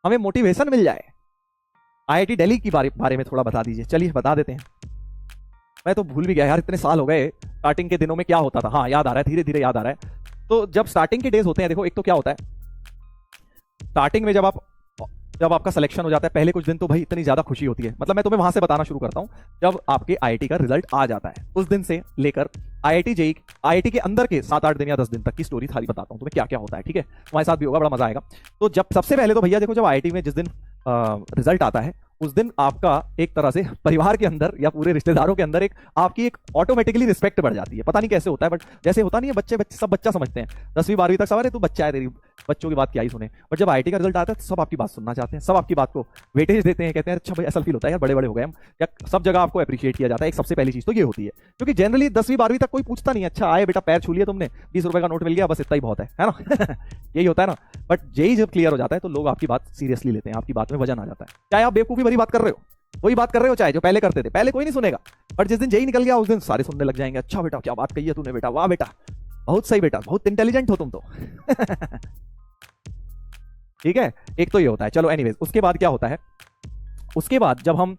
हमें मोटिवेशन मिल जाए। आईआईटी दिल्ली की बारे में थोड़ा बता दीजिए। चलिए बता देते हैं, मैं तो भूल भी गया यार, इतने साल हो गए। स्टार्टिंग के दिनों में क्या होता था, हाँ याद आ रहा है, धीरे धीरे याद आ रहा है। तो जब स्टार्टिंग के डेज होते हैं, देखो एक तो क्या होता है, स्टार्टिंग में जब आपका सिलेक्शन हो जाता है, पहले कुछ दिन तो भाई इतनी ज्यादा खुशी होती है। मतलब मैं तुम्हें वहां से बताना शुरू करता हूं, जब आपके आईआईटी का रिजल्ट आ जाता है, उस दिन से लेकर आईआईटी जेई, आईआईटी के अंदर के 7-8 दिन या 10 दिन तक की स्टोरी सारी बताता हूं तुम्हें क्या क्या होता है, ठीक है। तुम्हारे साथ भी होगा, बड़ा मजा आएगा। तो जब सबसे पहले तो भैया देखो, जब आईआईटी में जिस दिन रिजल्ट आता है, उस दिन आपका एक तरह से परिवार के अंदर या पूरे रिश्तेदारों के अंदर आपकी एक ऑटोमेटिकली रिस्पेक्ट बढ़ जाती है। पता नहीं कैसे होता है, बट जैसे होता नहीं है, बच्चे सब बच्चा समझते हैं। 10वीं 12वीं तक सवाल है, तू बच्चा है, तेरी बच्चों की बात क्या ही सुने। बट जब आईआईटी का रिजल्ट आता है तो सब आपकी बात सुनना चाहते हैं, सब आपकी बात को वेटेज देते हैं, कहते हैं अच्छा भाई ऐसा फील होता है यार, बड़े बड़े हो गए हम, या सब जगह आपको अप्रिशिएट किया जाता है। एक सबसे पहली चीज तो ये होती है, क्योंकि जनरली 10वीं 12वीं तक कोई पूछता नहीं, अच्छा आए बेटा पैर छू लिया तुमने, 20 रुपए का नोट मिल गया, बस इतना ही बहुत है ना। यही होता है ना। बट जेई जब क्लियर हो जाता है तो लोग आपकी बात सीरियसली लेते हैं, आपकी बात में वजन आ जाता है। चाहे आप बेवकूफी भरी बात कर रहे हो, वही बात कर रहे हो, चाहे जो पहले करते थे, पहले कोई नहीं सुनेगा, बट जिस दिन जेई निकल गया उस दिन सारे सुनने लग जाएंगे। अच्छा बेटा क्या बात कही है तूने, बेटा वाह बेटा, बहुत सही बेटा, बहुत इंटेलिजेंट हो तुम तो। ठीक है, एक तो ये होता है। चलो एनीवेज, उसके बाद क्या होता है, उसके बाद जब हम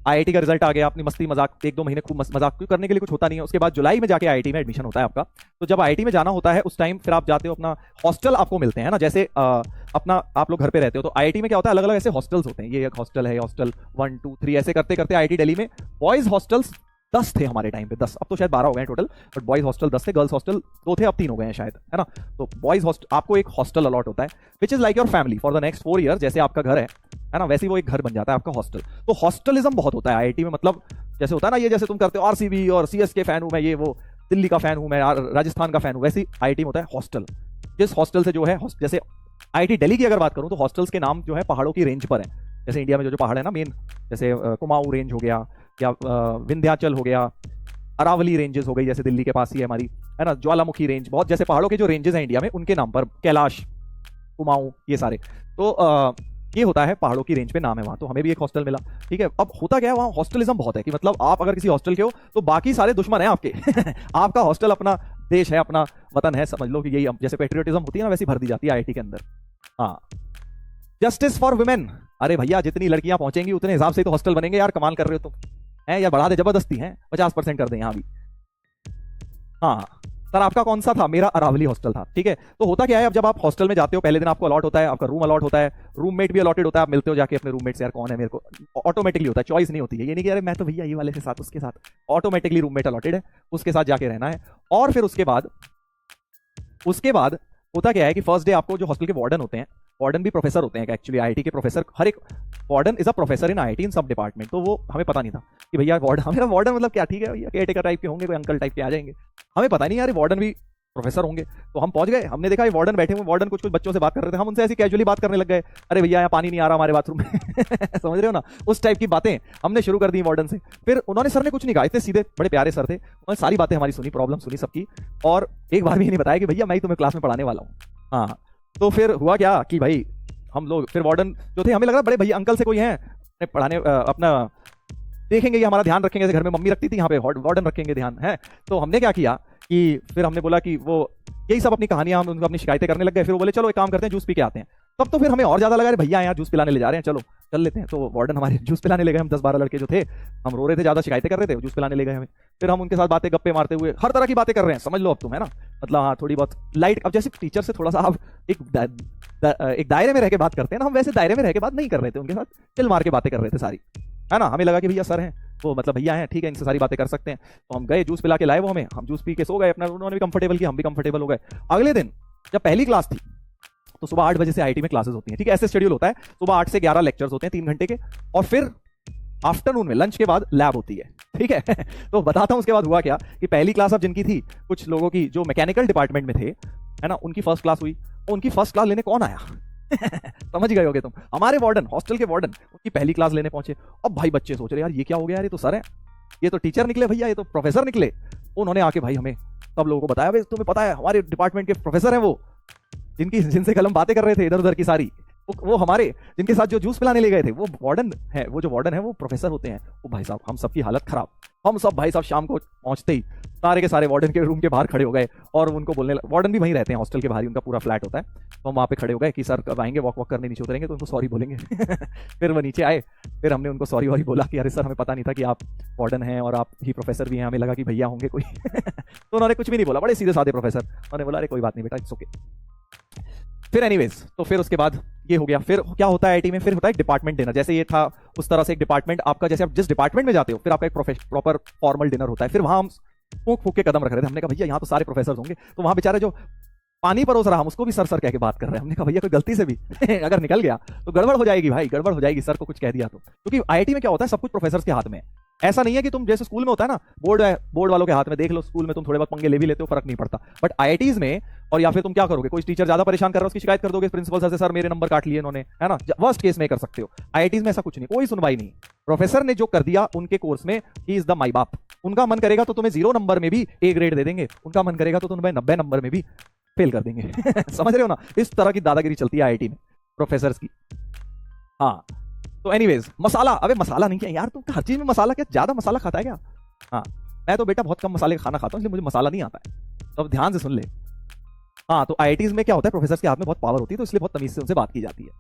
आईआईटी का रिजल्ट आ गया, अपनी मस्ती मजाक 1-2 महीने खूब मजाक करने के लिए कुछ होता नहीं है। उसके बाद जुलाई में जाके आईआईटी में एडमिशन होता है आपका। तो जब आईआईटी में जाना होता है उस टाइम फिर आप जाते हो, अपना हॉस्टल आपको मिलते हैं ना, जैसे अपना आप लोग घर पे रहते हो, तो आईआईटी में क्या होता है, अलग अलग ऐसे हॉस्टल्स होते हैं। ये एक हॉस्टल है, हॉस्टल 1 2 3 ऐसे करते करते आईआईटी दिल्ली में बॉयज हॉस्टल्स 10 थे हमारे टाइम पे, 10, अब तो शायद 12 हो गए टोटल, बट बॉयज हॉस्टल 10 थे, गर्ल्स हॉस्टल 2 थे, अब 3 हो गए हैं शायद, है ना। तो बॉयज हॉस्टल आपको एक हॉस्टल अलॉट होता है, which is like your family for the next 4 year. जैसे आपका घर है ना, वैसे वो एक घर बन जाता है आपका हॉस्टल। तो हॉस्टलिज्म बहुत होता है आईआईटी में, मतलब जैसे होता है ना, ये जैसे तुम करते हो आरसीबी और सीएसके फैन हूं मैं, ये वो दिल्ली का फैन हूं मैं, राजस्थान का फैन हूं, वैसे आईआईटी में होता है हॉस्टल। जिस हॉस्टल से जो है, जैसे आईआईटी दिल्ली की अगर बात करूं तो हॉस्टल्स के नाम जो है पहाड़ों की रेंज पर है। जैसे इंडिया में जो पहाड़ है ना मेन, जैसे कुमाऊं रेंज हो गया, या विंध्याचल हो गया, अरावली रेंजेस हो गई, जैसे दिल्ली के पास ही है हमारी, है ना, ज्वालामुखी रेंज, बहुत जैसे पहाड़ों के जो रेंजेस हैं इंडिया में, उनके नाम पर, कैलाश, कुमाऊं, ये सारे। तो ये होता है पहाड़ों की रेंज पे नाम है वहां। तो हमें भी एक हॉस्टल मिला, ठीक है। अब होता क्या है, वहां हॉस्टलिज्म बहुत है, कि मतलब आप अगर किसी हॉस्टल के हो तो बाकी सारे दुश्मन हैं आपके। आपका हॉस्टल अपना देश है, अपना वतन है, समझ लो कि यही जैसे पेट्रियोटिज्म होती है ना, वैसी भर दी जाती है आईआईटी के अंदर। हाँ, जस्टिस फॉर वुमेन, अरे भैया जितनी लड़कियां पहुंचेंगी उतने हिसाब से तो हॉस्टल बनेंगे यार, कमाल कर रहे हो तुम, है या बढ़ा दे, जबरदस्ती है, 50% कर दे यहाँ भी। हाँ सर, आपका कौन सा था? मेरा अरावली हॉस्टल था, ठीक है। तो होता क्या है, अब जब आप हॉस्टल में जाते हो, पहले दिन आपको अलॉट होता है, आपका रूम अलॉट होता है, रूममेट भी अलॉटेड होता है, आप मिलते हो जाके अपने रूममेट से, यार कौन है मेरे को, ऑटोमेटिकली होता है, चॉइस नहीं होती है, ये नहीं कि अरे मैं तो भैया ये वाले के साथ, उसके साथ, ऑटोमेटिकली रूममेट अलॉटेड है, उसके साथ जाके रहना है। और फिर उसके बाद होता क्या है कि फर्स्ट डे आपको जो हॉस्टल के वार्डन होते हैं, वार्डन भी प्रोफेसर होते हैं एक्चुअली, आईआईटी के प्रोफेसर, हर एक warden is a professor in IIT in सब डिपार्टमेंट। तो वो हमें पता नहीं था कि भैया हमेरा वार्डन मतलब क्या, ठीक है भैया केयरटेकर टाइप के होंगे, कोई अंकल टाइप के आ जाएंगे, हमें पता नहीं यार वार्डन भी प्रोफेसर होंगे। तो हम पहुंच गए, हमने देखा ये वार्डन बैठे हुए, वार्डन कुछ बच्चों से बात कर रहे थे, हम उनसे ऐसी कैजुअली बात करने लग गए, अरे भैया यहाँ पानी नहीं आ रहा हमारे बाथरूम में। समझ रहे हो ना, उस टाइप की बातें हमने शुरू कर दी वार्डन से। फिर उन्होंने, सर ने कुछ नहीं कहा, इतने सीधे बड़े प्यारे सर थे, उन्होंने सारी बातें हमारी सुनी, प्रॉब्लम सुनी सबकी, और एक बार भी नहीं बताया कि भैया मैं ही तुम्हें क्लास में पढ़ाने वाला हूँ। हाँ, तो फिर हुआ क्या कि भाई हम लोग, फिर वार्डन जो थे, हमें लग रहा बड़े भैया अंकल से कोई है पढ़ाने, अपना देखेंगे, ये हमारा ध्यान रखेंगे, जैसे घर में मम्मी रखती थी, यहाँ पे वार्डन रखेंगे ध्यान है। तो हमने क्या किया कि फिर हमने बोला कि वो यही सब अपनी कहानियां, हम उनको अपनी शिकायतें करने लग गए। फिर वो बोले चलो एक काम करते हैं, जूस पी के आते हैं। तब तो फिर हमें और ज्यादा लगा, अरे भैया यहाँ जूस पिलाने ले जा रहे हैं, चलो चल लेते हैं। तो वार्डन हमारे जूस पिलाने ले गए, हम 10-12 लड़के जो थे, हम रो रहे थे, ज्यादा शिकायतें कर रहे थे, जूस पिलाने ले गए हमें। फिर हम उनके साथ बातें गप्पे मारते हुए, हर तरह की बातें कर रहे हैं, समझ लो अब तुम, है ना, मतलब हाँ थोड़ी बहुत लाइट। अब जैसे टीचर से थोड़ा सा आप एक दायरे में रह के बात करते हैं ना, हम वैसे दायरे में रह के बात नहीं कर रहे थे, उनके साथ चिल मार के बातें कर रहे थे सारी, है ना। हमें लगा कि भैया सर हैं वो, मतलब भैया हैं, ठीक है, इनसे सारी बातें कर सकते हैं। तो हम गए, जूस पिला के लाए वो हमें, हम जूस पी के सो गए अपना, उन्होंने भी कंफर्टेबल किया, हम भी कंफर्टेबल हो गए। अगले दिन जब पहली क्लास थी, तो सुबह 8 बजे से आईआईटी में क्लासेस होती हैं, ठीक है, ऐसे शेड्यूल होता है, सुबह 8 से 11 लेक्चर्स होते हैं 3 घंटे के, और फिर आफ्टरनून में लंच के बाद लैब होती है, ठीक है। तो बताता हूं उसके बाद हुआ क्या कि पहली क्लास अब जिनकी थी, कुछ लोगों की जो मैकेनिकल डिपार्टमेंट में थे, है ना, उनकी फर्स्ट क्लास हुई। और उनकी फर्स्ट क्लास लेने कौन आया? समझ गए होगे तुम, हमारे वार्डन, हॉस्टल के वार्डन उनकी पहली क्लास लेने पहुंचे। अब भाई बच्चे सोच रहे यार ये क्या हो गया यार, ये तो सर है, ये तो टीचर निकले भैया, ये तो प्रोफेसर निकले। उन्होंने आके भाई हमें सब लोगों को बताया, भाई तुम्हें पता है हमारे डिपार्टमेंट के प्रोफेसर हैं वो, जिनसे कल हम बातें कर रहे थे इधर उधर की सारी, वो हमारे जिनके साथ जो जूस पिलाने ले गए थे, वो वार्डन है, वो जो वार्डन है वो प्रोफेसर होते हैं। वो भाई साहब हम सबकी हालत खराब, हम सब भाई साहब शाम को पहुंचते ही सारे के सारे वार्डन के रूम के बाहर खड़े हो गए और उनको बोलने वार्डन भी वहीं रहते हैं, हॉस्टल के बाहर ही उनका पूरा फ्लैट होता है। तो हम वहाँ पे खड़े हो गए कि सर कब आएंगे, वॉक वॉक करने नीचे उतरेंगे तो उनको सॉरी बोलेंगे। फिर वो नीचे आए, फिर हमने उनको सॉरी वॉरी बोला कि अरे सर हमें पता नहीं था कि आप वार्डन हैं और आप ही प्रोफेसर भी हैं, हमें लगा कि भैया होंगे कोई। तो उन्होंने कुछ भी नहीं बोला, बड़े सीधे साधे प्रोफेसर। उन्होंने बोला अरे कोई बात नहीं बेटा, इट्स ओके। फिर एनीवेज तो फिर उसके बाद ये हो गया। फिर क्या होता है आईटी में, फिर होता है डिपार्टमेंट डिनर। जैसे ये था उस तरह से एक डिपार्टमेंट आपका, जैसे आप जिस डिपार्टमेंट में जाते हो फिर आपका एक प्रॉपर फॉर्मल डिनर होता है। फिर वहां हम फूक फूक के कदम रख रहे थे। हमने कहा भैया यहाँ तो सारे प्रोफेसर होंगे, तो वहां बेचारे जो पानी परोस रहा हम उसको भी सर सर कह के बात कर रहे हैं। हमने कहा भैया कोई गलती से भी अगर निकल गया तो गड़बड़ हो जाएगी भाई, गड़बड़ हो जाएगी, सर को कुछ कह दिया तो। क्योंकि आईआईटी में क्या होता है, सब कुछ प्रोफेसर के हाथ में है। ऐसा नहीं है कि तुम जैसे स्कूल में होता है ना, बोर्ड वालों के हाथ में, देख लो स्कूल में तुम थोड़े बहुत पंगे ले भी लेते हो, फर्क नहीं पड़ता। बट आईआईटीज में, और या फिर तुम क्या करोगे, कोई टीचर ज्यादा परेशान कर रहा है उसकी शिकायत कर दोगे प्रिंसिपल सर से, सर मेरे नंबर काट लिए इन्होंने, है ना, वर्स्ट केस में कर सकते हो। आईआईटीज में ऐसा कुछ नहीं, कोई सुनवाई नहीं। प्रोफेसर ने जो कर दिया उनके कोर्स में, ही इज द माई बाप। उनका मन करेगा तो तुम्हें 0 नंबर में भी ए ग्रेड दे देंगे, उनका मन करेगा तो तुम्हें 90 नंबर में भी फेल कर देंगे। समझ रहे हो ना, इस तरह की दादागिरी चलती है आईआईटी में प्रोफेसर्स की। हाँ तो एनीवेज मसाला, अबे मसाला नहीं है यार, तुम हर चीज में मसाला, क्या ज्यादा मसाला खाता है क्या? हाँ मैं तो बेटा बहुत कम मसाले का खाना खाता हूँ, इसलिए मुझे मसाला नहीं आता है, तो अब ध्यान से सुन ले। हाँ तो आईआईटीज में क्या होता है, प्रोफेसर के हाथ में बहुत पावर होती है, तो इसलिए बहुत तमीज से उनसे बात की जाती है।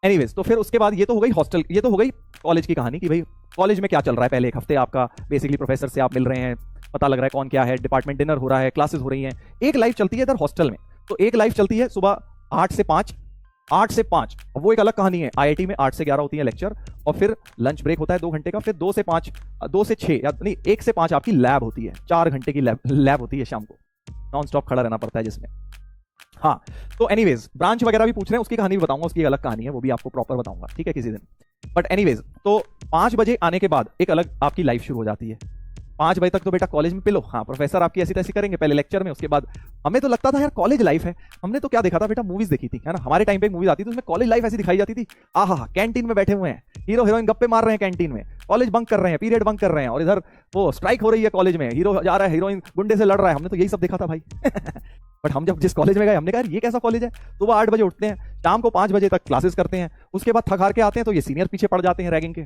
एनीवेज तो फिर उसके बाद ये तो हो गई हॉस्टल, ये तो हो गई कॉलेज की कहानी कि भाई कॉलेज में क्या चल रहा है। पहले एक हफ्ते आपका बेसिकली प्रोफेसर से आप मिल रहे हैं, पता लग रहा है कौन क्या है, डिपार्टमेंट डिनर हो रहा है, क्लासेस हो रही हैं। एक लाइफ चलती है इधर हॉस्टल में, तो एक लाइफ चलती है सुबह 8 से 5, 8 से 5, वो एक अलग कहानी है। आईआईटी में 8 से 11 होती है लेक्चर, और फिर लंच ब्रेक होता है 2 घंटे का, फिर 2 से 5, 2 से 6 या नहीं 1 से 5 आपकी लैब होती है, 4 घंटे की लैब होती है शाम को, नॉन स्टॉप खड़ा रहना पड़ता है जिसमें। हाँ तो एनीवेज ब्रांच वगैरह भी पूछ रहे हैं, उसकी कहानी भी बताऊंगा, उसकी अलग कहानी है, वो भी आपको प्रॉपर बताऊंगा, ठीक है, किसी दिन। बट एनीवेज तो 5 बजे आने के बाद एक अलग आपकी लाइफ शुरू हो जाती है। 5 बजे तक तो बेटा कॉलेज में पिलो, हाँ प्रोफेसर आपकी ऐसी तैसी करेंगे पहले लेक्चर में, उसके बाद हमें तो लगता था यार कॉलेज लाइफ है। हमने तो क्या देखा था बेटा, मूवीज देखी थी, है ना, हमारे टाइम पे एक मूवीज आती थी उसमें कॉलेज लाइफ ऐसी दिखाई जाती थी। आहा कैंटीन में बैठे हुए हैं, हीरो हीरोइन गप्पे मार रहे हैं कैंटीन में, कॉलेज बंक कर रहे हैं, पीरियड बंक कर रहे हैं, और इधर वो स्ट्राइक हो रही है कॉलेज में, हीरो जा रहा है, हीरोइन गुंडे से लड़ रहा है। हमने तो यही सब देखा था भाई। बट हम जब जिस कॉलेज में गए हमने कहा ये कैसा कॉलेज है। सुबह 8 बजे उठते हैं, शाम को 5 बजे तक क्लासेस करते हैं, उसके बाद थक हार के आते हैं तो ये सीनियर पीछे पड़ जाते हैं रैगिंग के।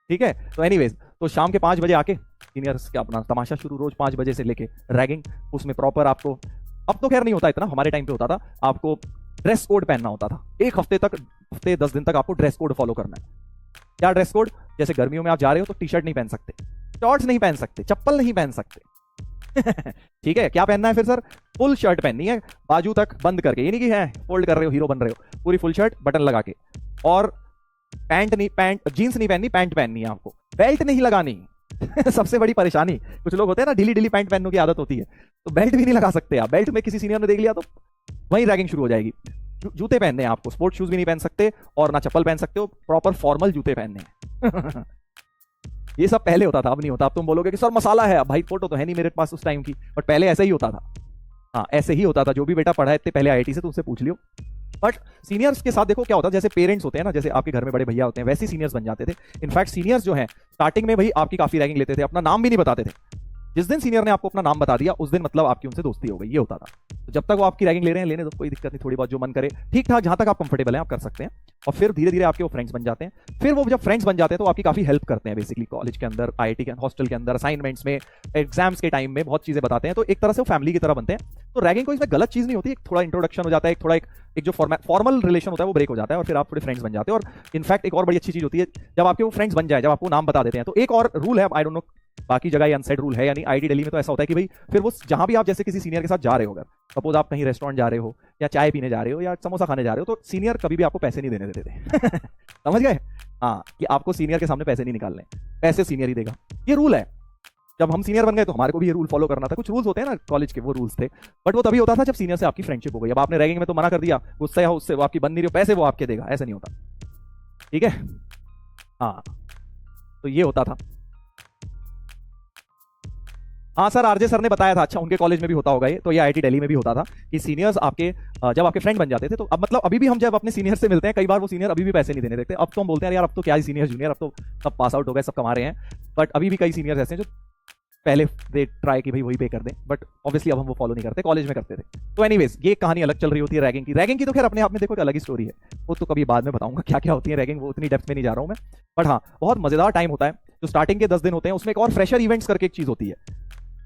ठीक है, तो एनीवेज तो शाम के 5 बजे आके सीनियर्स का अपना तमाशा शुरू, रोज 5 बजे से लेके रैगिंग, उसमें प्रॉपर आपको, अब तो खैर नहीं होता इतना, हमारे टाइम पे होता था, आपको ड्रेस कोड पहनना होता था। एक हफ्ते 10 दिन तक आपको ड्रेस कोड फॉलो करना है। क्या ड्रेस कोड, जैसे गर्मियों में आप जा रहे हो तो टी शर्ट नहीं पहन सकते, शॉर्ट्स नहीं पहन सकते, चप्पल नहीं पहन सकते। ठीक है, क्या पहनना है फिर सर, फुल शर्ट पहननी है, बाजू तक बंद करके, ये नहीं कि है फोल्ड कर रहे हो हीरो बन रहे हो, पूरी फुल शर्ट बटन लगा के, और पैंट जींस नहीं पहननी, पैंट पहननी है आपको, बेल्ट नहीं लगानी। सबसे बड़ी परेशानी, कुछ लोग होते हैं ना ढीली ढीली पैंट पहनने की आदत होती है, तो बेल्ट भी नहीं लगा सकते आप। बेल्ट में किसी सीनियर ने देख लिया तो वहीं रैगिंग शुरू हो जाएगी। जूते पहनने हैं आपको, स्पोर्ट शूज भी नहीं पहन सकते और ना चप्पल पहन सकते हो, प्रॉपर फॉर्मल जूते पहनने हैं। ये सब पहले होता था, अब नहीं होता। अब तुम बोलोगे कि सर मसाला है, अब भाई फोटो तो है नहीं मेरे पास उस टाइम की, बट पहले ऐसा ही होता था। हाँ ऐसे ही होता था, जो भी बेटा पढ़ा है इतने पहले आईआईटी से, तो उससे पूछ लियो। बट सीनियर्स के साथ देखो क्या होता है, जैसे पेरेंट्स होते हैं ना, जैसे आपके घर में बड़े भैया होते हैं, वैसे सीनियर्स बन जाते थे। इनफैक्ट सीनियर्स जो हैं स्टार्टिंग में भाई आपकी काफी रैगिंग लेते थे, अपना नाम भी नहीं बताते थे। जिस दिन सीनियर ने आपको अपना नाम बता दिया उस दिन मतलब आपकी उनसे दोस्ती हो गई, ये होता था। तो जब तक वो आपकी रैगिंग ले रहे हैं लेने दो, कोई दिक्कत नहीं, थोड़ी बहुत जो मन करे ठीक ठाक, जहां तक आप कंफर्टेबल हैं आप कर सकते हैं। और फिर धीरे धीरे आपके वो फ्रेंड्स बन जाते हैं। फिर वो जब फ्रेंड्स बन जाते हैं तो आपकी काफी हेल्प करते हैं बेसिकली कॉलेज के अंदर, आईआईटी के हॉस्टल के अंदर, असाइनमेंट्स में, एग्जाम्स के टाइम में बहुत चीजें बताते हैं। तो एक तरह से वो फैमिली की तरह बनते हैं। तो रैगिंग कोई इसमें गलत चीज नहीं होती, एक थोड़ा इंट्रोडक्शन हो जाता है, एक जो फॉर्मल रिलेशन होता है वो ब्रेक हो जाता है, और फिर आप थोड़े फ्रेंड्स बन जाते हैं। और इनफैक्ट एक और बड़ी अच्छी चीज होती है जब आपके वो फ्रेंड्स बन जाए, जब आपको नाम बता देते हैं। तो एक और रूल है, आई डोंट नो बाकी जगह ये अनसेड रूल है या नहीं, आईआईटी दिल्ली में तो ऐसा होता है कि भाई फिर वो जहां भी आप जैसे किसी सीनियर के साथ जा रहे हो, अगर सपोज आप कहीं रेस्टोरेंट जा रहे हो या चाय पीने जा रहे हो या समोसा खाने जा रहे हो, तो सीनियर कभी भी आपको पैसे नहीं देने देते थे। समझ गए? हाँ, कि आपको सीनियर के सामने पैसे नहीं निकालने, पैसे सीनियर ही देगा, ये रूल है। जब हम सीनियर बन गए तो हमारे को भी ये रूल फॉलो करना था। कुछ रूल्स होते हैं ना कॉलेज के, वो रूल्स थे, बट वो तभी होता था जब सीनियर से आपकी फ्रेंडशिप हो गई। अब आपने रैगिंग में तो मना कर दिया, गुस्सा या उससे वो आपकी बन नहीं रही, पैसे वो आपके देगा, ऐसा नहीं होता। ठीक है, हाँ तो ये होता था। हाँ सर, आरजे सर ने बताया था, अच्छा उनके कॉलेज में भी होता होगा ये, तो ये आईआईटी दिल्ली में भी होता था कि सीनियर्स आपके जब आपके फ्रेंड बन जाते थे, तो अब मतलब अभी भी हम जब अपने सीनियर से मिलते हैं, कई बार वो सीनियर अभी भी पैसे नहीं देने देते। अब तो हम बोलते हैं यार अब तो क्या ही सीनियर जूनियर, अब तो सब पास आउट हो गए, सब कमा रहे हैं, बट अभी भी कई सीनियर्स ऐसे हैं जो पहले दे ट्राई कि भाई वही पे कर दें, बट ऑब्वियसली अब हम वो फॉलो नहीं करते, कॉलेज में करते थे। तो एनीवेज ये कहानी अलग चल रही होती है रैगिंग की। रैगिंग की तो खैर अपने आप में देखो एक अलग ही स्टोरी है, वो तो कभी बाद में बताऊंगा क्या क्या होती है रैगिंग, वो उतनी डेप्थ में नहीं जा रहा हूं मैं। बट हाँ बहुत मजेदार टाइम होता है जो स्टार्टिंग के 10 दिन होते हैं उसमें एक और फ्रेशर इवेंट्स करके एक चीज होती है,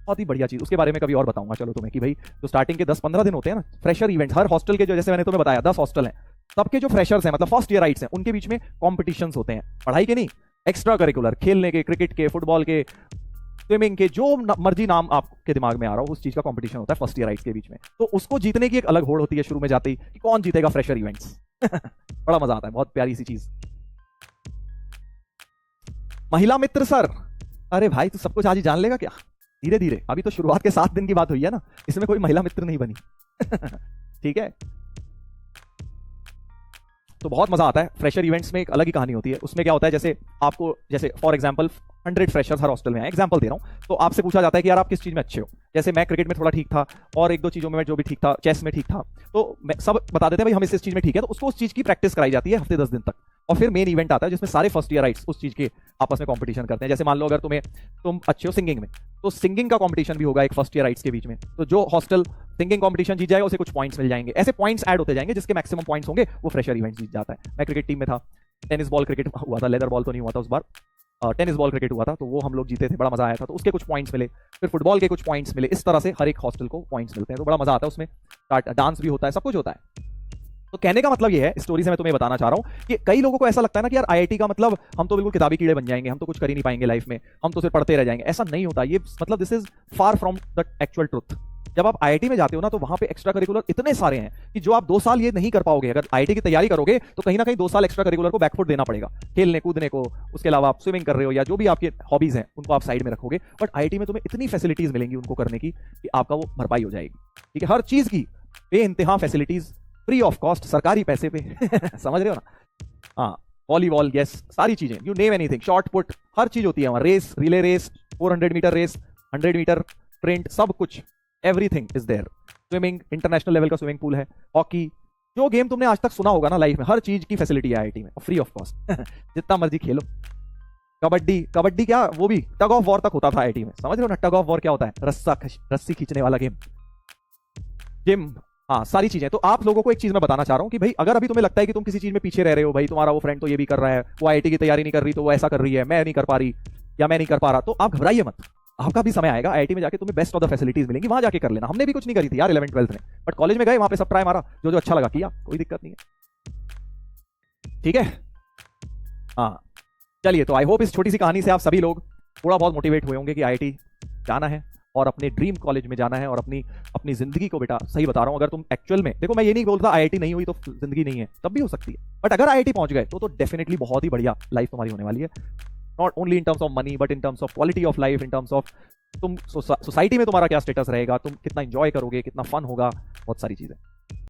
बहुत ही बढ़िया चीज, उसके बारे में कभी और बताऊंगा चलो तुम्हें, कि भाई जो स्टार्टिंग के 10-15 दिन होते हैं ना, फ्रेशर इवेंट, हर हॉस्टल के जो, जैसे मैंने तुम्हें बताया 10 हॉस्टल हैं, सबके जो फ्रेशर्स हैं मतलब फर्स्ट ईयराइट्स हैं, उनके बीच में कॉम्पिटिशन्स होते हैं, पढ़ाई के नहीं, एक्स्ट्रा करिकुलर, खेलने के, क्रिकेट के, फुटबॉल के, स्विमिंग के, जो मर्जी नाम आपके दिमाग में आ रहा हो उस चीज का कंपटीशन होता है फर्स्ट ईयराइट्स के बीच में। तो उसको जीतने की एक अलग होड़ होती है शुरू में जाते ही कि कौन जीतेगा फ्रेशर इवेंट्स। बड़ा मजा आता है, बहुत प्यारी सी चीज। महिला मित्र सर, अरे भाई तू सब कुछ आज ही जान लेगा क्या? धीरे धीरे, अभी तो शुरुआत के 7 दिन की बात हुई है ना, इसमें कोई महिला मित्र नहीं बनी। ठीक है, तो बहुत मजा आता है फ्रेशर इवेंट्स में, एक अलग ही कहानी होती है। उसमें क्या होता है, जैसे आपको, जैसे for example 100 freshers her hostel में हैं, एग्जांपल दे रहा हूं, तो आपसे पूछा जाता है कि यार आप किस चीज में अच्छे हो। जैसे मैं क्रिकेट में थोड़ा ठीक था और एक दो चीजों में जो भी ठीक था, चेस में ठीक था, तो सब बता देते हैं भाई हम इस चीज में ठीक है, तो उसको उस चीज की प्रैक्टिस कराई जाती है हफ्ते 10 दिन तक। और फिर मेन इवेंट आता है जिसमें सारे फर्स्ट ईयराइट्स उस चीज के आपस में कंपटीशन करते हैं। जैसे मान लो अगर तुम अच्छे हो सिंगिंग में, तो सिंगिंग का कंपटीशन भी होगा एक फर्स्ट ईयराइट्स के बीच में, तो जो हॉस्टल सिंगिंग कंपटीशन जीत जाएगा उसे कुछ पॉइंट्स मिल जाएंगे। ऐसे पॉइंट्स ऐड होते जाएंगे, जिसके मैक्सिमम पॉइंट्स होंगे वो फ्रेशर इवेंट जीत जाता है। मैं क्रिकेट टीम में था, टेनिस बॉल क्रिकेट हुआ था, लेदर बॉल तो नहीं हुआ था उस बार, टेनिस बॉल क्रिकेट हुआ था, तो वो हम लोग जीते थे, बड़ा मजा आया था, तो उसके कुछ पॉइंट्स मिले, फिर फुटबॉल के कुछ पॉइंट्स मिले, इस तरह से हर एक हॉस्टल को पॉइंट्स मिलते हैं, तो बड़ा मजा आता है उसमें। डांस भी होता है, सब कुछ होता है। तो कहने का मतलब ये है, स्टोरी से मैं तुम्हें बताना चाह रहा हूं कि कई लोगों को ऐसा लगता है ना कि यार आईआईटी का मतलब हम तो बिल्कुल किताबी कीड़े बन जाएंगे, हम तो कुछ कर ही नहीं पाएंगे लाइफ में, हम तो सिर्फ पढ़ते रह जाएंगे। ऐसा नहीं होता, ये मतलब this is far from the actual truth. जब आप आईआईटी में जाते हो ना, तो वहां पे एक्स्ट्रा करिकुलर इतने सारे हैं कि जो आप 2 साल ये नहीं कर पाओगे। अगर आईआईटी की तैयारी करोगे तो कहीं ना कहीं 2 साल एक्स्ट्रा करिकुलर को बैकफुट देना पड़ेगा, खेलने कूदने को, उसके अलावा आप स्विमिंग कर रहे हो या जो भी आपके हॉबीज हैं उनको आप साइड में रखोगे। बट आईआईटी में तुम्हें इतनी फैसिलिटीज मिलेंगी उनको करने की कि आपका वो भरपाई हो जाएगी। ठीक है, हर चीज की बेइंतहा फैसिलिटीज, फ्री ऑफ कॉस्ट, सरकारी पैसे पे। समझ रहे हो ना? हाँ, वॉलीबॉल, यस, सारी चीजें, you name anything, shot put, हर चीज होती है वहां, race, relay race, 400 metre race, 100 metre sprint, सब कुछ, everything is there. Swimming, international level का स्विमिंग पूल है, हॉकी, जो गेम तुमने आज तक सुना होगा ना लाइफ में, हर चीज की फैसिलिटी है आईआईटी में, फ्री ऑफ कॉस्ट। जितना मर्जी खेलो। कबड्डी, कबड्डी क्या, वो भी टग ऑफ वॉर तक होता था आईआईटी में, समझ रहे हो ना? टग ऑफ वॉर क्या होता है? रस्सी खींचने वाला गेम। जिम, हाँ, सारी चीजें। तो आप लोगों को एक चीज मैं बताना चाह रहा हूं कि भाई अगर अभी तुम्हें लगता है कि तुम किसी चीज में पीछे रह रहे हो, भाई तुम्हारा वो फ्रेंड तो ये भी कर रहा है, वो आईआईटी की तैयारी नहीं कर रही तो वो ऐसा कर रही है, मैं नहीं कर पा रही या मैं नहीं कर पा रहा, तो आप घबराइए मत। आपका भी समय आएगा, आईआईटी में जाके तुम्हें बेस्ट ऑफ द फैसिलिटीज मिलेंगी, वहां जाके कर लेना। हमने भी कुछ नहीं करी थी यार 11th-12th में, बट कॉलेज में गए, वहां पे सब ट्राई मारा, जो जो अच्छा लगा किया, कोई दिक्कत नहीं है। ठीक है, हाँ, चलिए, तो आई होप इस छोटी सी कहानी से आप सभी लोग थोड़ा बहुत मोटिवेट हुए होंगे कि आईआईटी जाना है और अपने ड्रीम कॉलेज में जाना है और अपनी जिंदगी को, बेटा सही बता रहा हूं, अगर तुम एक्चुअल में, देखो मैं ये नहीं बोलता आईआईटी नहीं हुई तो जिंदगी नहीं है, तब भी हो सकती है, बट अगर आईआईटी पहुंच गए तो डेफिनेटली बहुत ही बढ़िया लाइफ तुम्हारी होने वाली है। Not only in terms of money, but in terms of quality of life, in terms of तुम सोसाइटी में तुम्हारा क्या स्टेटस रहेगा, तुम कितना एंजॉय करोगे, कितना फन होगा, बहुत सारी चीजें।